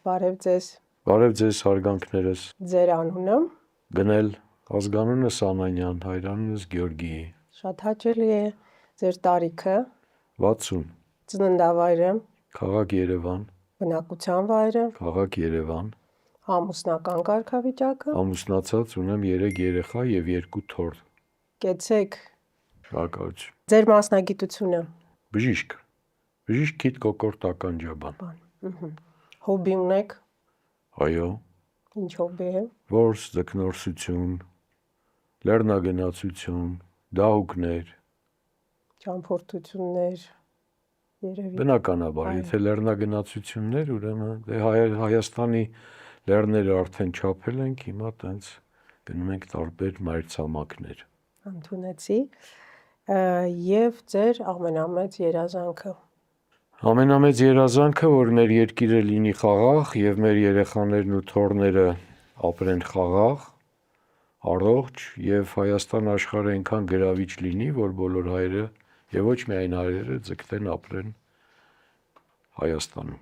Բարև ձեզ։ Բարև ձեզ հարգանքներս։ Ձեր անունը։ Գնել ազգանունս Անանյան, հայրանունս Գյորգի։ Շատ հաճելի է։ Ձեր տարիքը։ 60։ Ծննդավայրը։ Քաղաք Երևան։ Բնակության վայրը։ Քաղաք Երևան։ Ամուսնական կարգավիճակը։ Ամուսնացած, ունեմ 3 երեխա եւ 2 թոռ։ Կեցեք։ Շնորհակալություն։ Ձեր մասնագիտությունը։ Բժիշկ։ Բժիշկ քիթ կոկորտ ականջաբան։ Հոբի ունեք։ Այո։ Ինչ հոբի է։ Որս, ձկնորսություն, լեռնագնացություն, դահուկներ։ Ճամփորդություններ։ Երևի։ Բնականաբար, եթե լեռնագնացություններ, ուրեմն Հայաստանի լեռները արդեն չափել ենք, հիմա տենց գնում ենք տարբեր մայրցամաքներ։ Ընդունեցի։ Եվ ձեր ամենամեծ երազանքը։ Ամենամեծ երազանքը, որ մեր երկիրը լինի խաղաղ եւ մեր երեխաներն ու թոռները ապրեն խաղաղ, առողջ եւ Հայաստան աշխարհը այնքան գրավիչ լինի, որ բոլոր հայերը եւ ոչ միայն հայերը ձգտեն ապրեն Հայաստանում։